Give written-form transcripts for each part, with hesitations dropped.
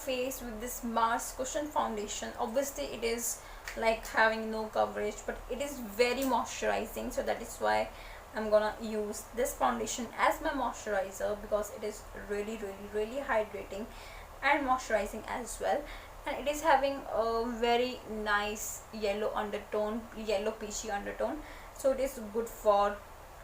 face with this Mars Cushion foundation. Obviously it is like having no coverage, but it is very moisturizing, so that is why I'm gonna use this foundation as my moisturizer, because it is really hydrating and moisturizing as well. And it is having a very nice yellow undertone, yellow peachy undertone, so it is good for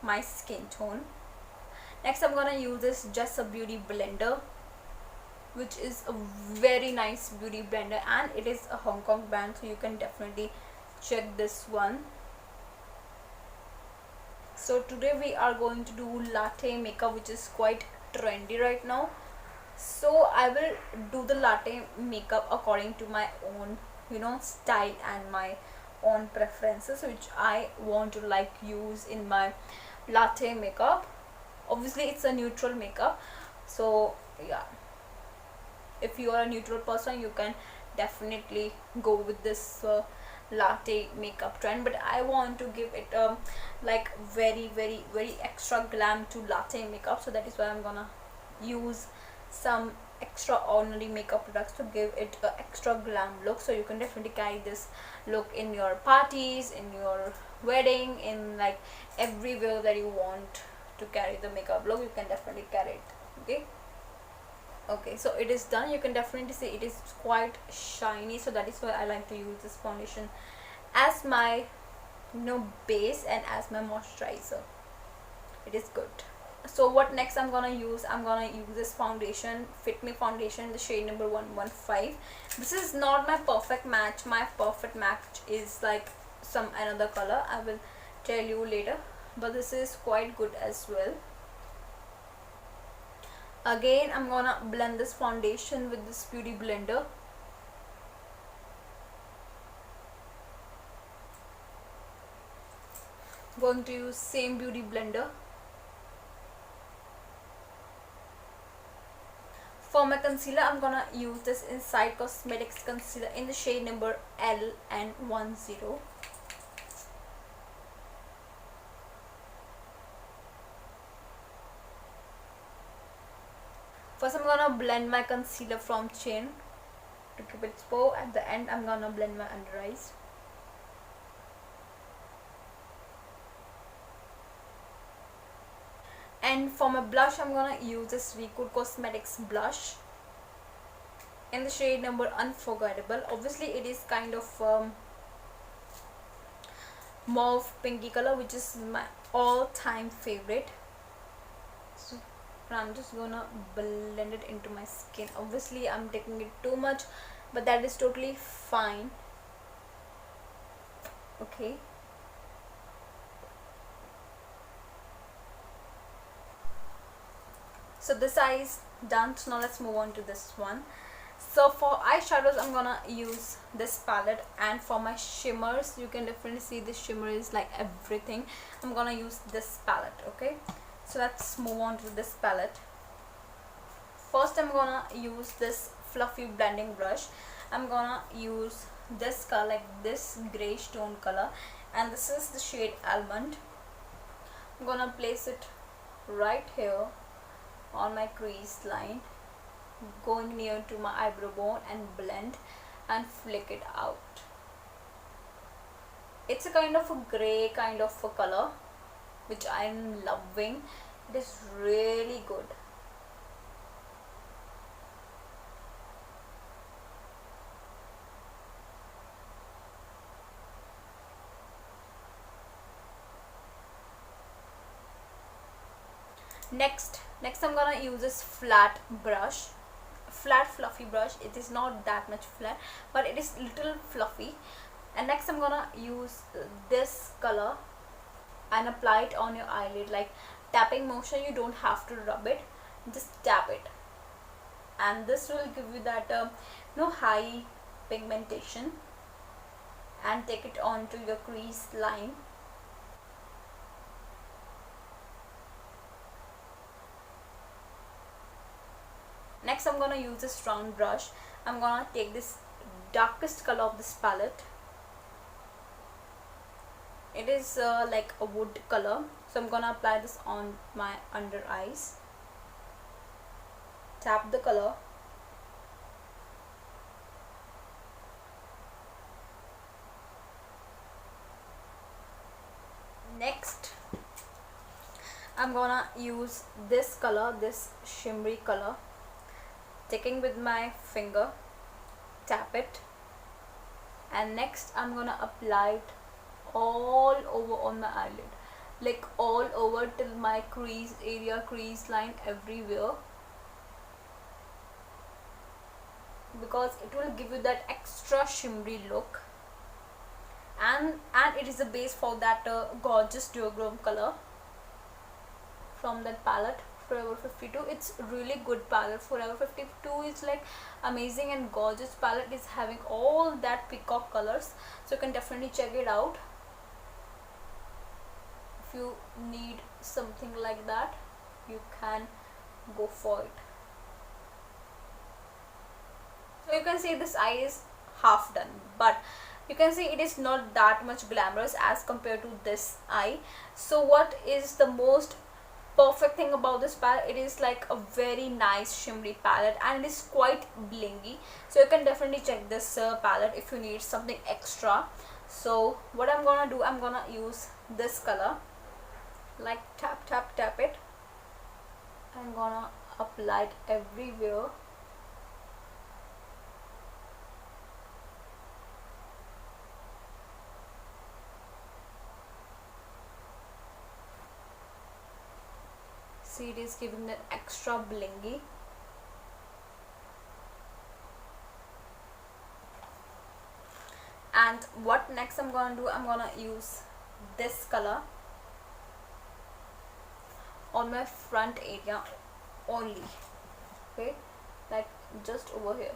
my skin tone. Next I'm gonna use this Just a Beauty blender, which is a very nice beauty blender, and it is a Hong Kong brand, so you can definitely check this one. So today we are going to do latte makeup, which is quite trendy right now. So I will do the latte makeup according to my own, style and my own preferences, which I want to like use in my latte makeup. Obviously it's a neutral makeup, so yeah, if you are a neutral person you can definitely go with this latte makeup trend, but I want to give it like very extra glam to latte makeup, so that is why I'm gonna use some extraordinary makeup products to give it a extra glam look. So you can definitely carry this look in your parties, in your wedding, in like everywhere that you want to carry the makeup look, you can definitely carry it. Okay, so it is done. You can definitely see it is quite shiny, so that is why I like to use this foundation as my base and as my moisturizer. It is good. So what next I'm gonna use this foundation, Fit Me foundation in the shade number 115. This is not my perfect match. My perfect match is like some another color, I will tell you later, but this is quite good as well. Again I'm gonna blend this foundation with this beauty blender. Going to use same beauty blender. For my concealer I'm gonna use this Inside Cosmetics concealer in the shade number LN10. First I'm gonna blend my concealer from chin to cupid's bow. At the end I'm gonna blend my under eyes. And for my blush I'm gonna use this Recode Cosmetics blush in the shade number Unforgettable. Obviously it is kind of mauve pinky color, which is my all-time favorite. So I'm just gonna blend it into my skin. Obviously I'm taking it too much, but that is totally fine. Okay, so this eye is done. So now let's move on to this one. So for eyeshadows I'm gonna use this palette, and for my shimmers you can definitely see this shimmer is like everything. I'm gonna use this palette. Okay, so let's move on to this palette. First I'm gonna use this fluffy blending brush. I'm gonna use this color, like this grayish tone color, and this is the shade Almond. I'm gonna place it right here on my crease line, going near to my eyebrow bone, and blend and flick it out. It's a kind of a gray kind of a color, which I'm loving. It is really good. Next I'm gonna use this flat fluffy brush. It is not that much flat, but it is little fluffy. And next I'm gonna use this color and apply it on your eyelid, like tapping motion. You don't have to rub it, just tap it, and this will give you that high pigmentation, and take it onto your crease line. Next I'm gonna use this round brush. I'm gonna take this darkest color of this palette. It is like a wood color, so I'm gonna apply this on my under eyes. Tap the color Next, I'm gonna use this color, this shimmery color, taking with my finger, tap it, and next I'm gonna apply it all over on my eyelid, like all over till my crease area, crease line, everywhere, because it will give you that extra shimmery look, and it is a base for that gorgeous duochrome color from that palette Forever 52. It's really good palette. Forever 52 is like amazing and gorgeous palette. Is having all that peacock colors, so you can definitely check it out if you need something like that. You can go for it. So you can see this eye is half done, but you can see it is not that much glamorous as compared to this eye. So what is the most perfect thing about this palette? It is like a very nice shimmery palette and it is quite blingy, so you can definitely check this palette if you need something extra. So what I'm gonna do, I'm gonna use this color, like tap tap tap it. I'm gonna apply it everywhere. See, it is giving that extra blingy. And what next I'm gonna do, I'm gonna use this color on my front area only, okay, like just over here.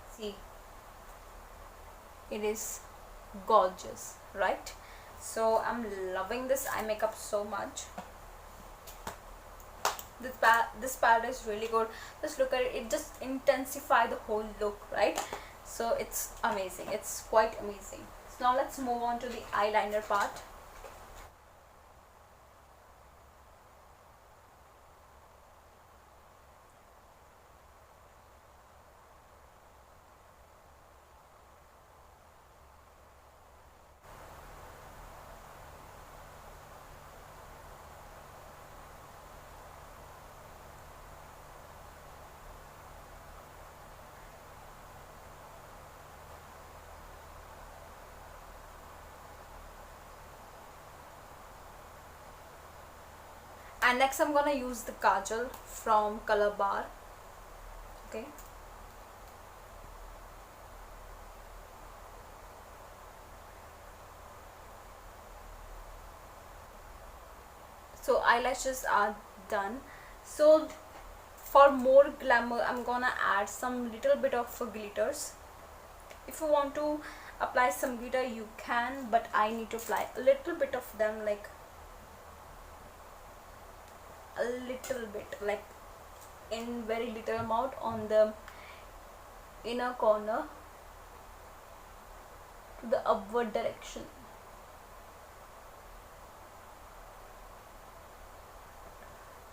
See, it is gorgeous, right? So I'm loving this eye makeup so much. This palette is really good. Just look at it, it just intensify the whole look, right? So it's amazing, it's quite amazing. So now let's move on to the eyeliner part. And next I'm gonna use the kajal from Color Bar, okay. So eyelashes are done. So for more glamour, I'm gonna add some little bit of glitters. If you want to apply some glitter, you can, but I need to apply a little bit of them, like a little bit, like in very little amount on the inner corner to the upward direction.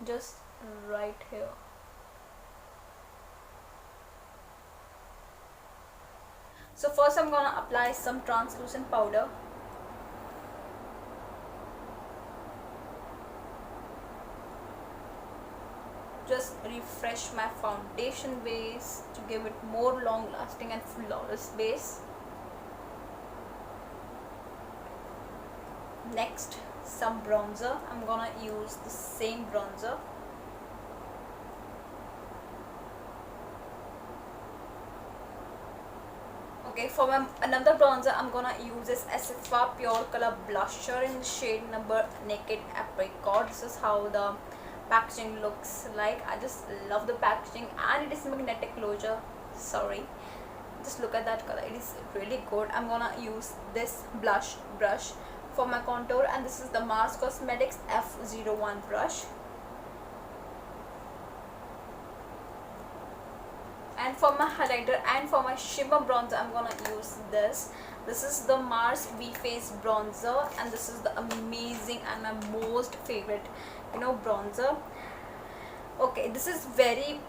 Just right here. So first I'm gonna apply some translucent powder. Just refresh my foundation base to give it more long lasting and flawless base. Next, some bronzer. I'm gonna use the same bronzer. Okay, for my another bronzer, I'm gonna use this Esfa Pure Color Blusher in the shade number Naked Apricot. This is how the packaging looks like. I just love the packaging and it is magnetic closure. Sorry, just look at that color, it is really good. I'm gonna use this blush brush for my contour, and this is the Mars Cosmetics F01 brush. And for my highlighter and for my shimmer bronzer, I'm gonna use this. This is the Mars V Face bronzer, and this is the amazing and my most favorite, bronzer. Okay, this is very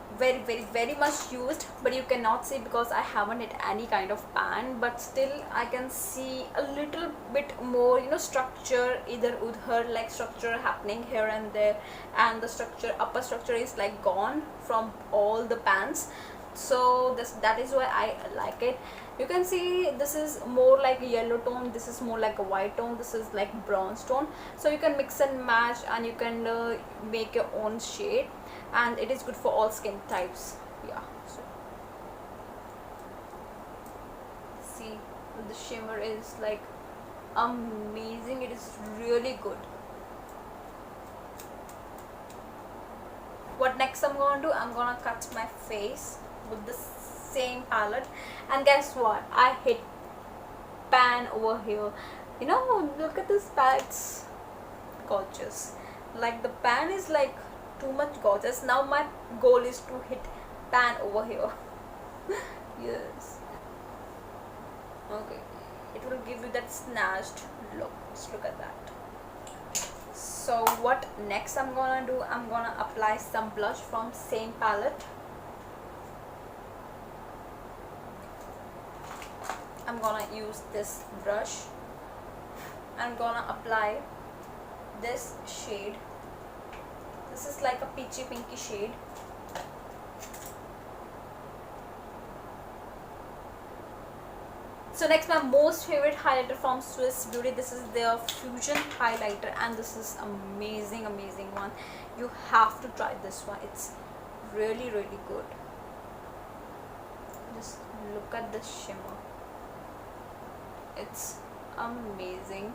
much used, but you cannot see because I haven't hit any kind of pan, but still I can see a little bit more, you know, structure, either with her like structure happening here and there, and the structure, upper structure is like gone from all the pans. So that is why I like it. You can see this is more like a yellow tone, this is more like a white tone, this is like bronze tone. So you can mix and match, and you can make your own shade, and it is good for all skin types. Yeah, so see, the shimmer is like amazing, it is really good. What next I'm gonna do, I'm gonna cut my face with the same palette. And guess what, I hit pan over here. You know, look at this pan, it's gorgeous. Like the pan is like too much gorgeous. Now my goal is to hit pan over here. Yes, okay, it will give you that snatched look. Just look at that. So what next I'm gonna do, I'm gonna apply some blush from same palette. I'm gonna use this brush. I'm gonna apply this shade. This is like a peachy pinky shade. So next, my most favorite highlighter from Swiss Beauty. This is their fusion highlighter, and this is amazing one. You have to try this one, it's really good. Just look at the shimmer, it's amazing.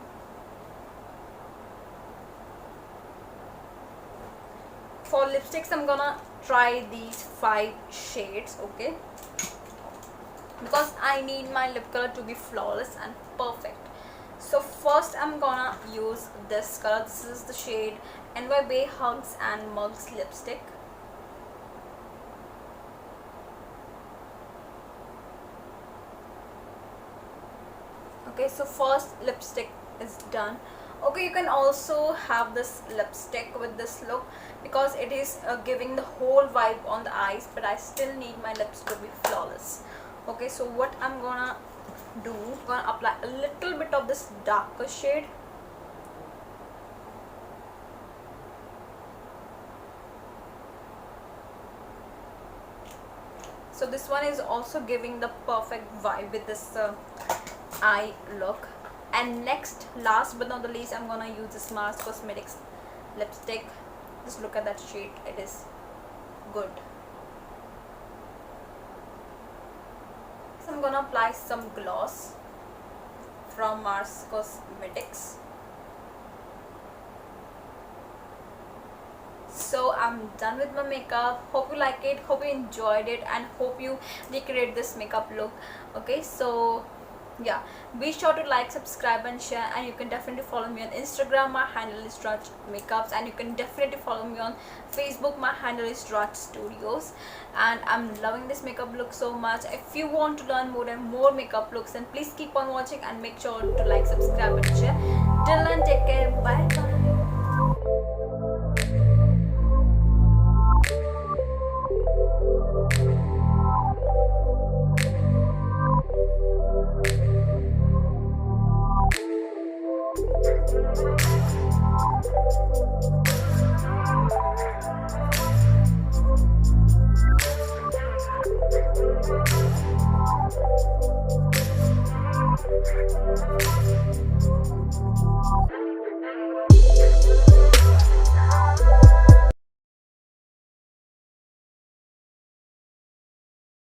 For lipsticks, I'm gonna try these 5 shades, okay, because I need my lip color to be flawless and perfect. So first I'm gonna use this color. This is the shade NY Hugs and Mugs lipstick. Okay, so first lipstick is done. Okay, you can also have this lipstick with this look because it is giving the whole vibe on the eyes, but I still need my lips to be flawless. Okay, so what I'm gonna do, I'm gonna apply a little bit of this darker shade. So this one is also giving the perfect vibe with this eye look. And next, last but not the least, I'm gonna use this Mars Cosmetics lipstick. Just look at that shade, it is good. So I'm gonna apply some gloss from Mars Cosmetics. So I'm done with my makeup. Hope you like it, hope you enjoyed it, and hope you recreate this makeup look. Okay, so yeah, be sure to like, subscribe and share, and you can definitely follow me on Instagram. My handle is Rachmakeups, and you can definitely follow me on Facebook. My handle is Rach Studios, and I'm loving this makeup look so much. If you want to learn more and more makeup looks, then please keep on watching and make sure to like, subscribe and share. Till then, take care, bye bye.